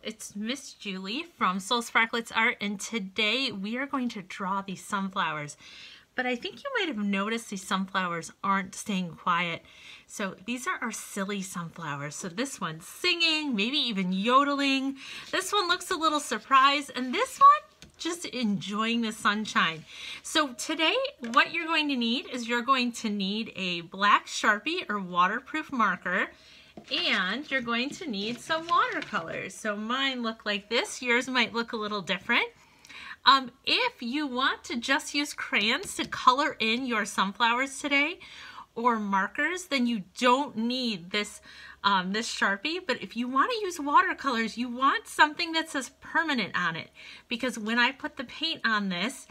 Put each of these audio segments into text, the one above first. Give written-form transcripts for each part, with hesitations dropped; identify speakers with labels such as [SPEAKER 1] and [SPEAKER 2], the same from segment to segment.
[SPEAKER 1] it's Miss Julie from Sparklettes Art, and today we are going to draw these sunflowers. But I think you might have noticed these sunflowers aren't staying quiet. So these are our silly sunflowers. So this one's singing, maybe even yodeling. This one looks a little surprised, and this one just enjoying the sunshine. So today what you're going to need is you're going to need a black Sharpie or waterproof marker, and you're going to need some watercolors. So mine look like this. Yours might look a little different. If you want to just use crayons to color in your sunflowers today, or markers, then you don't need this this Sharpie. But if you want to use watercolors, you want something that says permanent on it, because when I put the paint on this,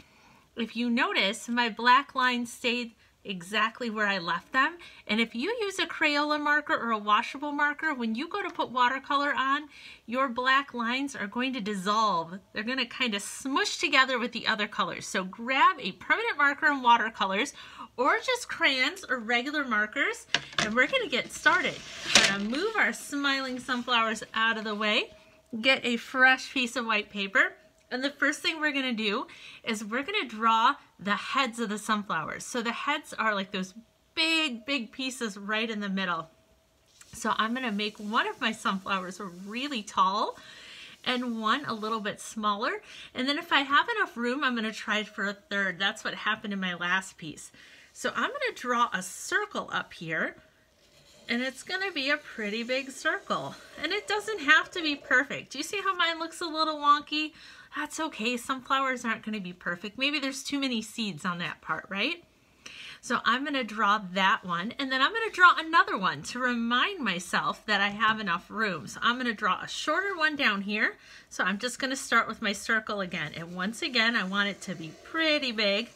[SPEAKER 1] if you notice, my black lines stayed exactly where I left them. And if you use a Crayola marker or a washable marker, when you go to put watercolor on, your black lines are going to dissolve. They're going to kind of smush together with the other colors. So grab a permanent marker and watercolors, or just crayons or regular markers, and we're going to get started. We're going to move our smiling sunflowers out of the way, get a fresh piece of white paper, and the first thing we're going to do is we're going to draw the heads of the sunflowers. So the heads are like those big pieces right in the middle. So I'm going to make one of my sunflowers really tall and one a little bit smaller. And then if I have enough room, I'm going to try for a third. That's what happened in my last piece. So I'm going to draw a circle up here, and it's going to be a pretty big circle. And it doesn't have to be perfect. Do you see how mine looks a little wonky? That's okay. Sunflowers aren't going to be perfect. Maybe there's too many seeds on that part, right? So I'm going to draw that one, and then I'm going to draw another one to remind myself that I have enough room. So I'm going to draw a shorter one down here. So I'm just going to start with my circle again. And once again, I want it to be pretty big,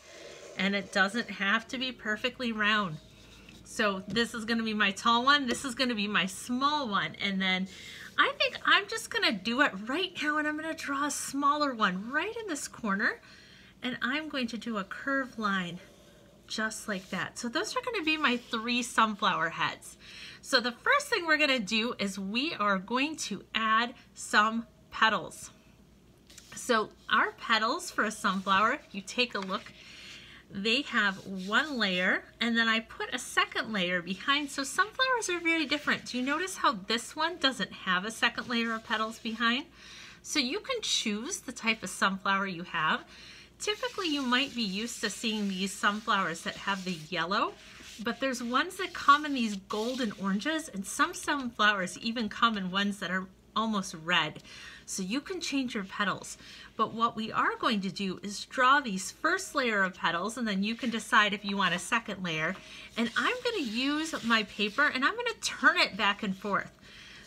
[SPEAKER 1] and it doesn't have to be perfectly round. So this is going to be my tall one. This is going to be my small one. And then I think I'm just going to do it right now, and I'm going to draw a smaller one right in this corner. And I'm going to do a curved line just like that. So those are going to be my 3 sunflower heads. So the first thing we're going to do is we are going to add some petals. So our petals for a sunflower, if you take a look, they have one layer, and then I put a second layer behind. So sunflowers are very different. Do you notice how this one doesn't have a second layer of petals behind? So you can choose the type of sunflower you have. Typically you might be used to seeing these sunflowers that have the yellow, but there's ones that come in these golden oranges, and some sunflowers even come in ones that are almost red. So you can change your petals. But what we are going to do is draw these first layer of petals, and then you can decide if you want a second layer. And I'm going to use my paper, and I'm going to turn it back and forth.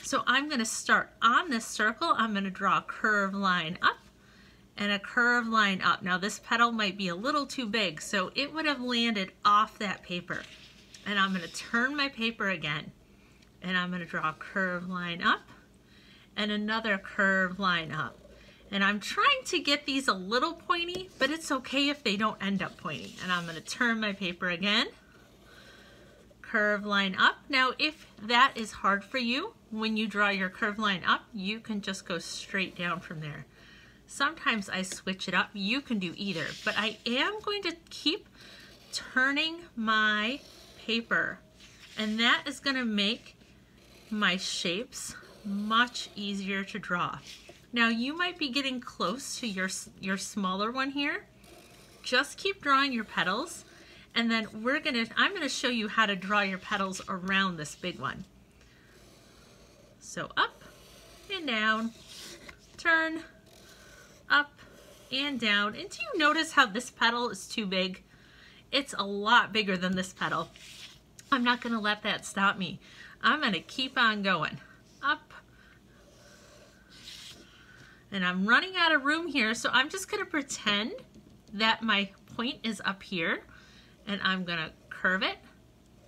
[SPEAKER 1] So I'm going to start on this circle. I'm going to draw a curved line up and a curved line up. Now this petal might be a little too big, so it would have landed off that paper. And I'm going to turn my paper again, and I'm going to draw a curved line up and another curved line up. And I'm trying to get these a little pointy, but it's okay if they don't end up pointy. And I'm going to turn my paper again, curved line up. Now if that is hard for you, when you draw your curved line up, you can just go straight down from there. Sometimes I switch it up. You can do either, but I am going to keep turning my paper, and that is going to make my shapes much easier to draw. Now you might be getting close to your smaller one here. Just keep drawing your petals, and then I'm gonna show you how to draw your petals around this big one. So up and down, turn, up and down. And do you notice how this petal is too big? It's a lot bigger than this petal. I'm not gonna let that stop me. I'm gonna keep on going. Up. And I'm running out of room here, so I'm just gonna pretend that my point is up here, and I'm gonna curve it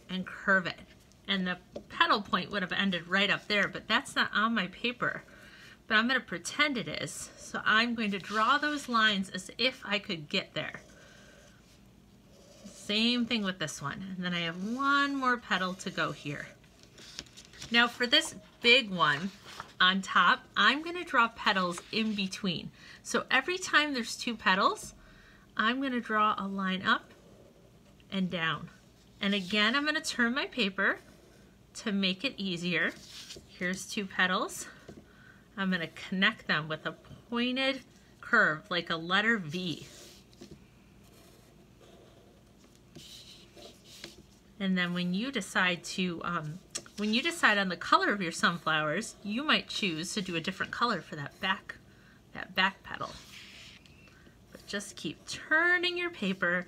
[SPEAKER 1] and curve it. And the petal point would have ended right up there, but that's not on my paper. But I'm gonna pretend it is. So I'm going to draw those lines as if I could get there. Same thing with this one. And then I have one more petal to go here. Now for this big one, on top, I'm going to draw petals in between. So every time there's 2 petals, I'm going to draw a line up and down. And again, I'm going to turn my paper to make it easier. Here's 2 petals. I'm going to connect them with a pointed curve like a letter V. And then when you decide on the color of your sunflowers, you might choose to do a different color for that back petal. But just keep turning your paper.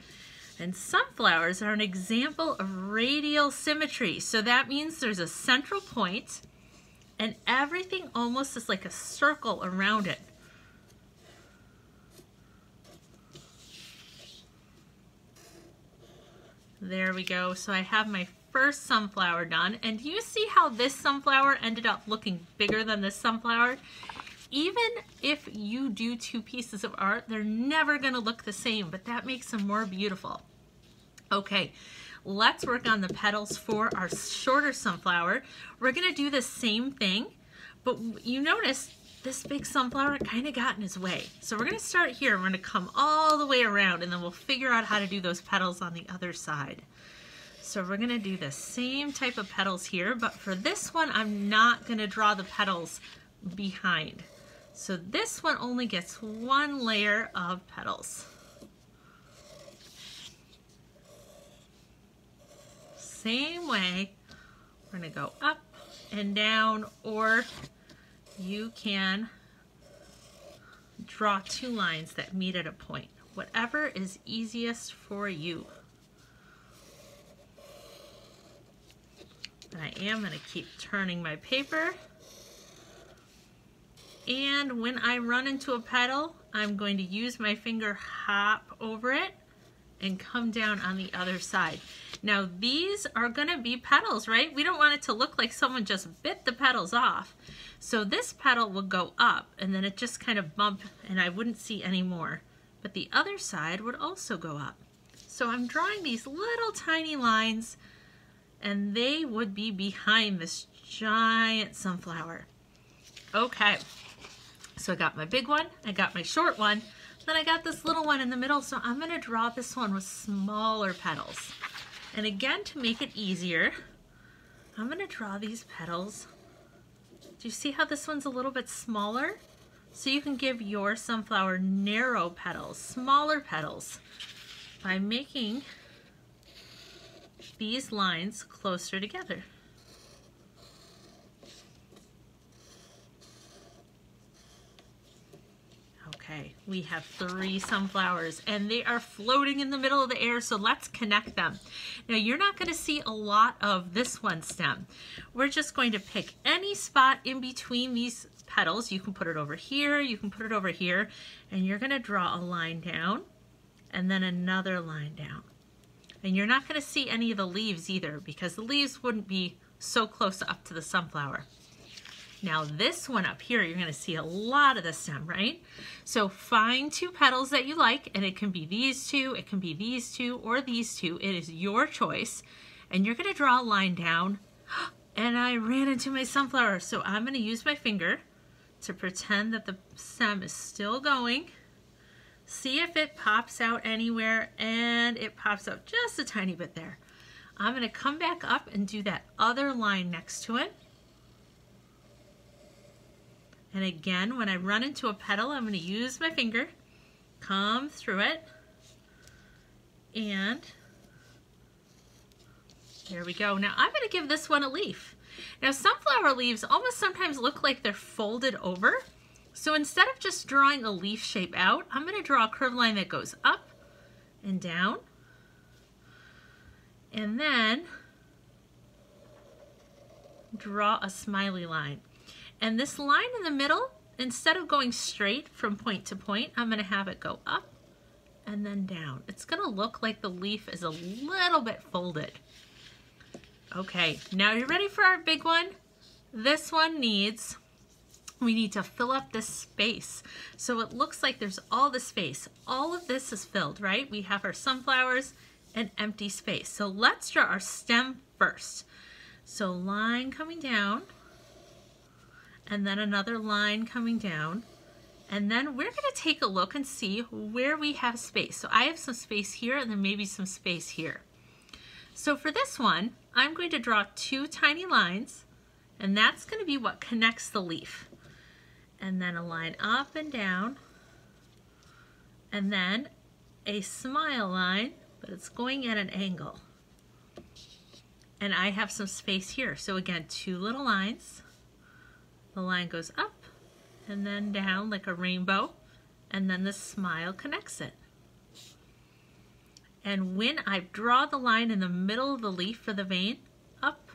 [SPEAKER 1] And sunflowers are an example of radial symmetry. So that means there's a central point and everything almost is like a circle around it. There we go. So I have my first sunflower done. And do you see how this sunflower ended up looking bigger than this sunflower? Even if you do 2 pieces of art, they're never going to look the same, but that makes them more beautiful. Okay, let's work on the petals for our shorter sunflower. We're going to do the same thing, but you notice this big sunflower kind of got in his way. So we're going to start here. We're going to come all the way around, and then we'll figure out how to do those petals on the other side. So we're going to do the same type of petals here, but for this one, I'm not going to draw the petals behind. So this one only gets 1 layer of petals. Same way, we're going to go up and down, or you can draw 2 lines that meet at a point. Whatever is easiest for you. And I am going to keep turning my paper. And when I run into a petal, I'm going to use my finger, hop over it, and come down on the other side. Now these are going to be petals, right? We don't want it to look like someone just bit the petals off. So this petal will go up and then it just kind of bump and I wouldn't see any more. But the other side would also go up. So I'm drawing these little tiny lines and they would be behind this giant sunflower. Okay, so I got my big one, I got my short one, then I got this little one in the middle, so I'm going to draw this one with smaller petals. And again, to make it easier, I'm going to draw these petals. Do you see how this one's a little bit smaller? So you can give your sunflower narrow petals, smaller petals, by making these lines closer together. Okay, we have 3 sunflowers and they are floating in the middle of the air, so let's connect them. Now you're not going to see a lot of this one stem. We're just going to pick any spot in between these petals. You can put it over here, you can put it over here, and you're going to draw a line down and then another line down. And you're not going to see any of the leaves either because the leaves wouldn't be so close up to the sunflower. Now this one up here, you're going to see a lot of the stem, right? So find 2 petals that you like, and it can be these 2, it can be these 2, or these 2. It is your choice. And you're going to draw a line down. And I ran into my sunflower, so I'm going to use my finger to pretend that the stem is still going. See if it pops out anywhere, and it pops out just a tiny bit there. I'm going to come back up and do that other line next to it. And again, when I run into a petal, I'm going to use my finger, come through it, and there we go. Now I'm going to give this one a leaf. Now sunflower leaves almost sometimes look like they're folded over. So instead of just drawing a leaf shape out, I'm going to draw a curved line that goes up and down, and then draw a smiley line. And this line in the middle, instead of going straight from point to point, I'm going to have it go up and then down. It's going to look like the leaf is a little bit folded. Okay, now you're ready for our big one? This one we need to fill up this space. So it looks like there's all the space. All of this is filled, right? We have our sunflowers and empty space. So let's draw our stem first. So line coming down. and then another line coming down. And then we're going to take a look and see where we have space. So I have some space here and then maybe some space here. So for this one, I'm going to draw 2 tiny lines, and that's going to be what connects the leaf. And then a line up and down, and then a smile line, but it's going at an angle. And I have some space here. So again, 2 little lines. The line goes up and then down like a rainbow, and then the smile connects it. And when I draw the line in the middle of the leaf for the vein, up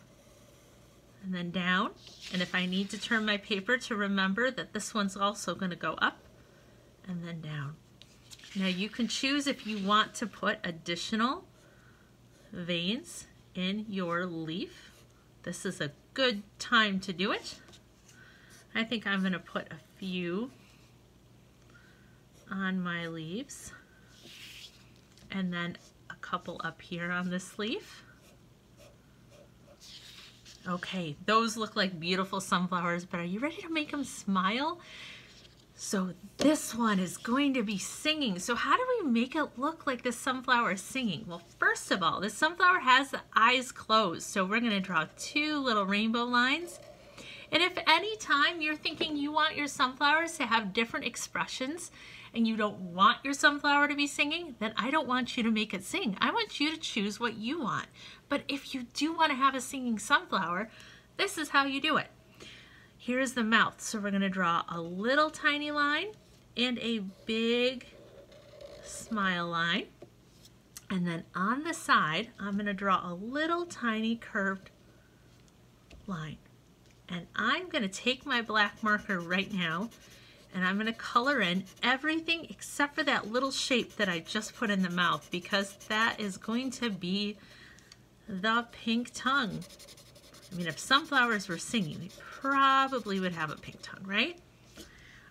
[SPEAKER 1] and then down, and if I need to turn my paper to remember that this one's also going to go up and then down. Now you can choose if you want to put additional veins in your leaf. This is a good time to do it. I think I'm going to put a few on my leaves and then a couple up here on this leaf. Okay, those look like beautiful sunflowers, but are you ready to make them smile? So this one is going to be singing. So how do we make it look like the sunflower is singing? Well, first of all, the sunflower has the eyes closed. So we're going to draw 2 little rainbow lines. And if any time you're thinking you want your sunflowers to have different expressions and you don't want your sunflower to be singing, then I don't want you to make it sing. I want you to choose what you want. But if you do want to have a singing sunflower, this is how you do it. Here's the mouth. So we're going to draw a little tiny line and a big smile line. And then on the side, I'm going to draw a little tiny curved line. And I'm going to take my black marker right now and I'm going to color in everything except for that little shape that I just put in the mouth, because that is going to be the pink tongue. I mean, if sunflowers were singing, they probably would have a pink tongue, right?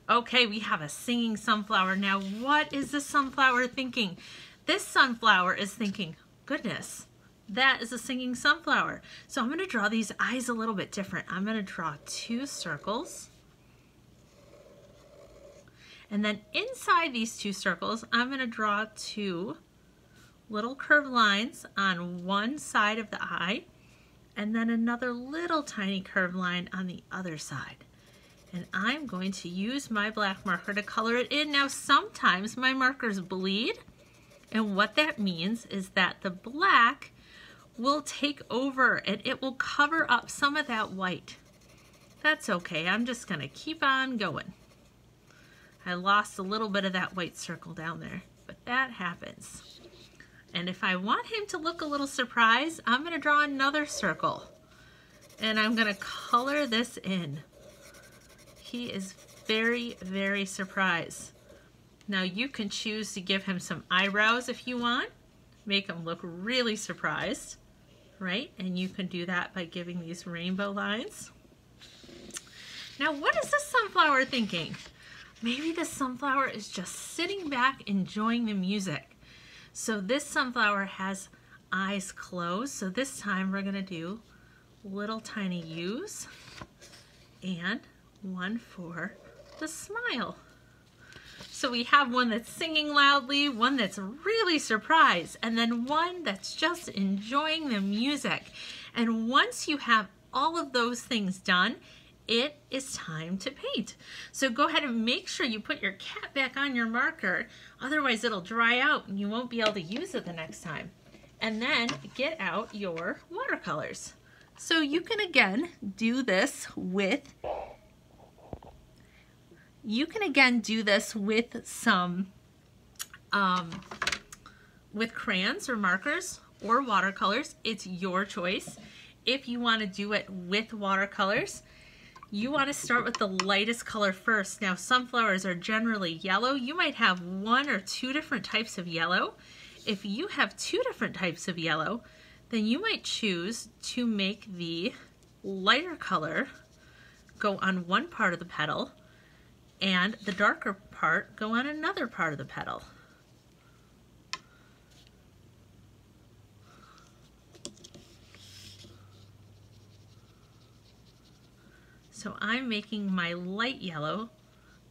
[SPEAKER 1] Okay, we have a singing sunflower. Now, what is this sunflower thinking? This sunflower is thinking, goodness, that is a singing sunflower. So I'm going to draw these eyes a little bit different. I'm going to draw 2 circles. And then inside these 2 circles, I'm going to draw 2 little curved lines on one side of the eye, and then another little tiny curved line on the other side. And I'm going to use my black marker to color it in. Now, sometimes my markers bleed, and what that means is that the black will take over and it will cover up some of that white. That's okay. I'm just going to keep on going. I lost a little bit of that white circle down there, but that happens. And if I want him to look a little surprised, I'm going to draw another circle and I'm going to color this in. He is very, very surprised. Now you can choose to give him some eyebrows if you want. Make him look really surprised, right? And you can do that by giving these rainbow lines. Now, what is this sunflower thinking? Maybe the sunflower is just sitting back enjoying the music. So this sunflower has eyes closed. So this time we're going to do little tiny U's and one for the smile. So we have one that's singing loudly, one that's really surprised, and then one that's just enjoying the music. And once you have all of those things done, it is time to paint. So go ahead and make sure you put your cap back on your marker, otherwise it'll dry out and you won't be able to use it the next time. And then get out your watercolors. So you can again do this with some with crayons or markers or watercolors. It's your choice. If you want to do it with watercolors, you want to start with the lightest color first. Now, sunflowers are generally yellow. You might have 1 or 2 different types of yellow. If you have 2 different types of yellow, then you might choose to make the lighter color go on one part of the petal and the darker part go on another part of the petal. So I'm making my light yellow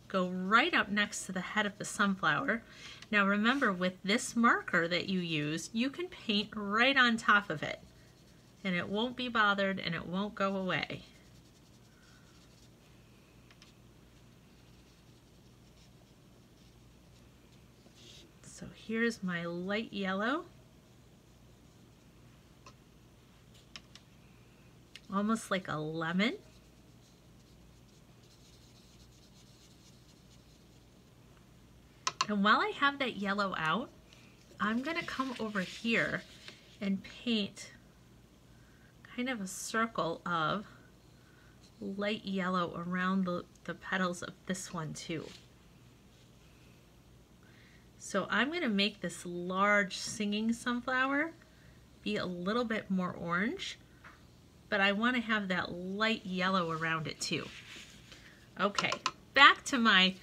[SPEAKER 1] go right up next to the head of the sunflower. Now remember, with this marker that you use, you can paint right on top of it and it won't be bothered and it won't go away. So here's my light yellow. Almost like a lemon. And while I have that yellow out, I'm going to come over here and paint kind of a circle of light yellow around the petals of this one too. So I'm going to make this large singing sunflower be a little bit more orange, but I want to have that light yellow around it too. Okay, back to my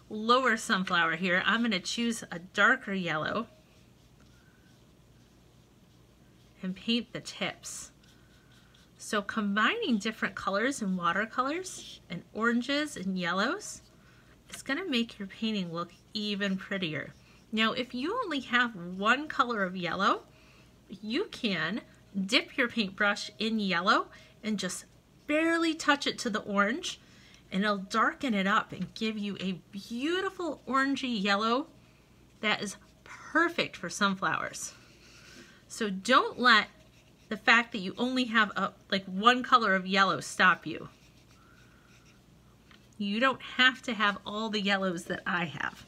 [SPEAKER 1] lower sunflower here. I'm going to choose a darker yellow and paint the tips. So combining different colors and watercolors and oranges and yellows is going to make your painting look even prettier. Now if you only have one color of yellow, you can dip your paintbrush in yellow and just barely touch it to the orange, and it'll darken it up and give you a beautiful orangey yellow that is perfect for sunflowers. So don't let the fact that you only have like one color of yellow stop you. You don't have to have all the yellows that I have.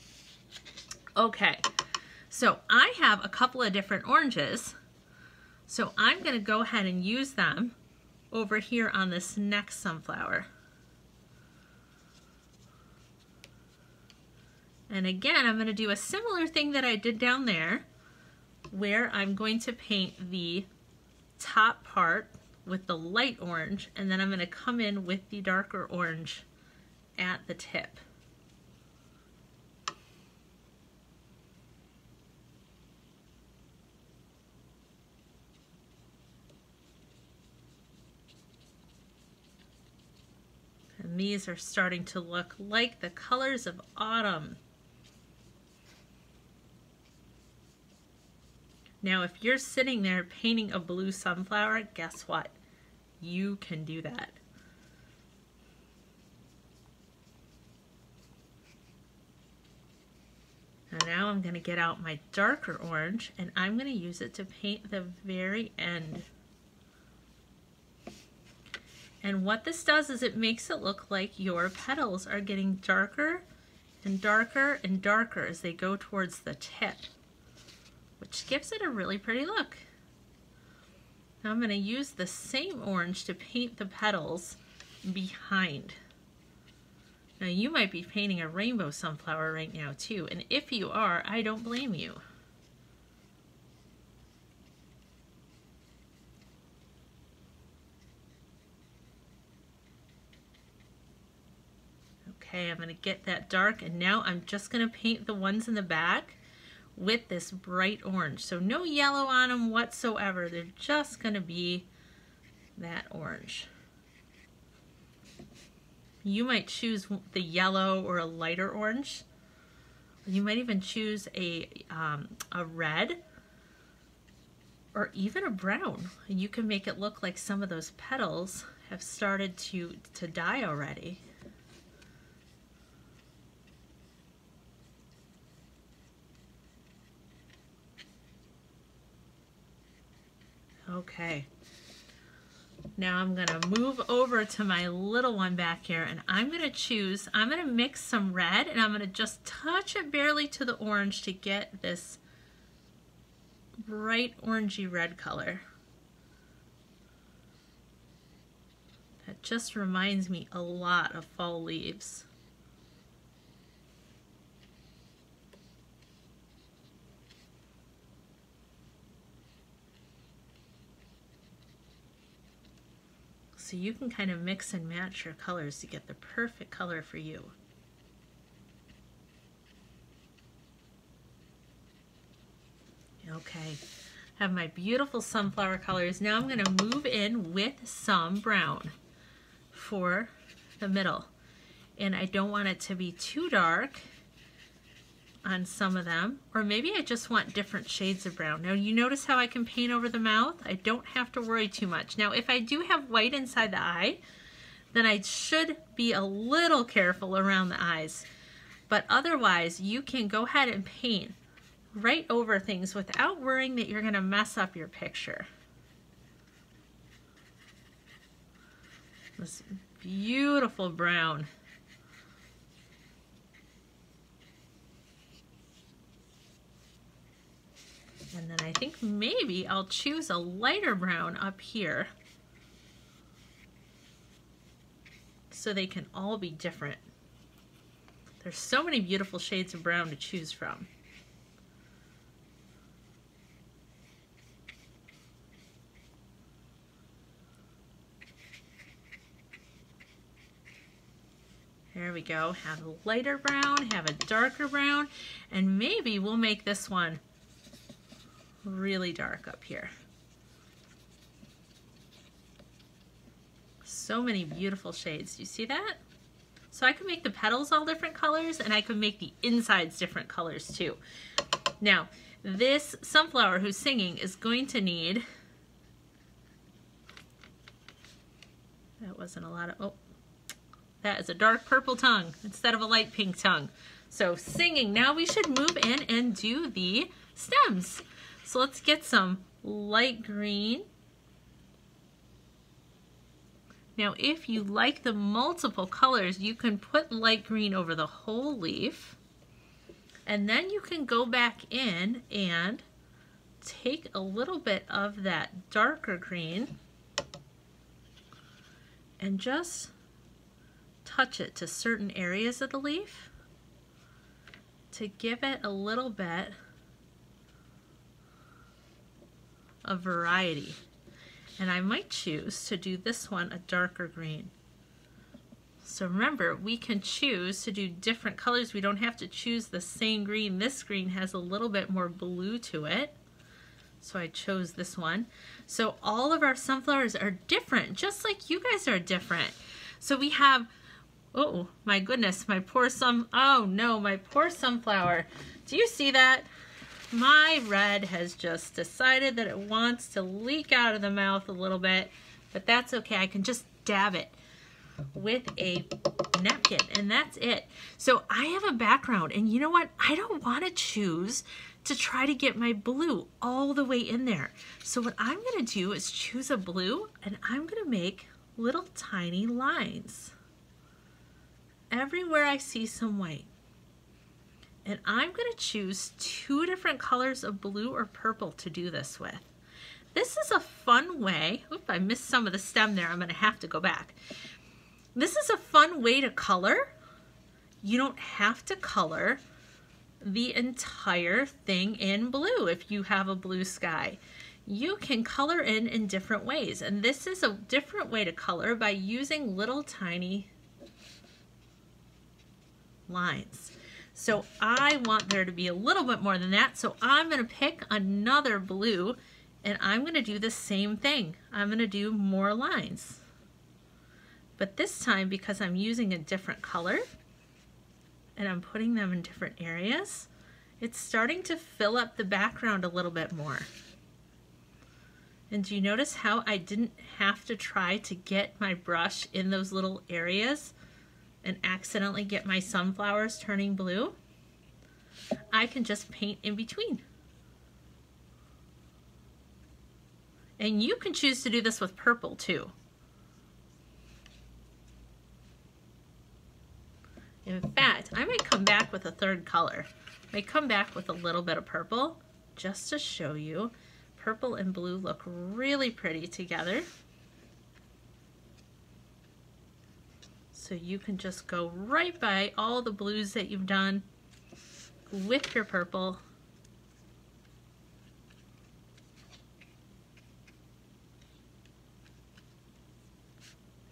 [SPEAKER 1] Okay, so I have a couple of different oranges, so I'm going to go ahead and use them over here on this next sunflower. And again, I'm going to do a similar thing that I did down there, where I'm going to paint the top part with the light orange, and then I'm going to come in with the darker orange at the tip. And these are starting to look like the colors of autumn. Now, if you're sitting there painting a blue sunflower, guess what? You can do that. And now I'm going to get out my darker orange, and I'm going to use it to paint the very end. And what this does is it makes it look like your petals are getting darker and darker and darker as they go towards the tip, which gives it a really pretty look. Now I'm going to use the same orange to paint the petals behind. Now you might be painting a rainbow sunflower right now too, and if you are, I don't blame you. Okay, I'm going to get that dark, and now I'm just going to paint the ones in the back with this bright orange. So no yellow on them whatsoever. They're just going to be that orange. You might choose the yellow or a lighter orange. You might even choose a red or even a brown. And you can make it look like some of those petals have started to die already. Okay, now I'm going to move over to my little one back here, and I'm going to mix some red, and I'm going to just touch it barely to the orange to get this bright orangey red color. That just reminds me a lot of fall leaves. So you can kind of mix and match your colors to get the perfect color for you. Okay, I have my beautiful sunflower colors. Now I'm going to move in with some brown for the middle. And I don't want it to be too dark on some of them, or maybe I just want different shades of brown. Now you notice how I can paint over the mouth? I don't have to worry too much. Now if I do have white inside the eye, then I should be a little careful around the eyes. But otherwise, you can go ahead and paint right over things without worrying that you're gonna mess up your picture. This beautiful brown. And then I think maybe I'll choose a lighter brown up here so they can all be different. There's so many beautiful shades of brown to choose from. There we go. Have a lighter brown, have a darker brown, and maybe we'll make this one really dark up here. So many beautiful shades. Do you see that? So I can make the petals all different colors, and I can make the insides different colors too. Now, this sunflower who's singing is going to need, that wasn't a lot of, oh, that is a dark purple tongue instead of a light pink tongue. So singing, now we should move in and do the stems. So let's get some light green. Now if you like the multiple colors, you can put light green over the whole leaf, and then you can go back in and take a little bit of that darker green and just touch it to certain areas of the leaf to give it a little bit of variety. And I might choose to do this one a darker green. So remember, we can choose to do different colors. We don't have to choose the same green. This green has a little bit more blue to it, so I chose this one. So all of our sunflowers are different, just like you guys are different. So we have, oh my goodness, my poor my poor sunflower. Do you see that? My red has just decided that it wants to leak out of the mouth a little bit, but that's okay. I can just dab it with a napkin, and that's it. So I have a background, and you know what? I don't want to choose to try to get my blue all the way in there. So what I'm going to do is choose a blue, and I'm going to make little tiny lines everywhere I see some white. And I'm going to choose 2 different colors of blue or purple to do this with. This is a fun way, oop, I missed some of the stem there, I'm going to have to go back. This is a fun way to color. You don't have to color the entire thing in blue if you have a blue sky. You can color in different ways, and this is a different way to color by using little tiny lines. So I want there to be a little bit more than that, so I'm going to pick another blue, and I'm going to do the same thing. I'm going to do more lines. But this time, because I'm using a different color, and I'm putting them in different areas, it's starting to fill up the background a little bit more. And do you notice how I didn't have to try to get my brush in those little areas and accidentally get my sunflowers turning blue? I can just paint in between. And you can choose to do this with purple too. In fact, I might come back with a third color. I might come back with a little bit of purple just to show you. Purple and blue look really pretty together. So you can just go right by all the blues that you've done with your purple.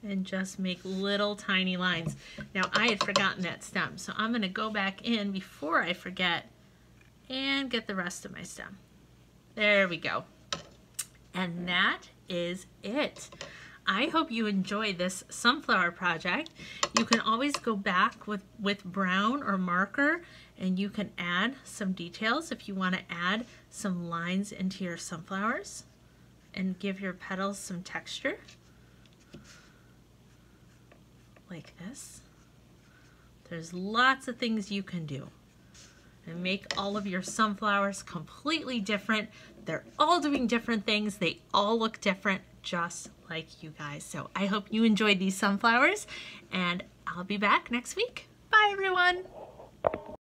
[SPEAKER 1] And just make little tiny lines. Now I had forgotten that stem, so I'm going to go back in before I forget and get the rest of my stem. There we go. And that is it. I hope you enjoy this sunflower project. You can always go back with brown or marker and you can add some details if you want to add some lines into your sunflowers and give your petals some texture. Like this. There's lots of things you can do and make all of your sunflowers completely different. They're all doing different things. They all look different, just like you guys. So I hope you enjoyed these sunflowers and I'll be back next week. Bye everyone.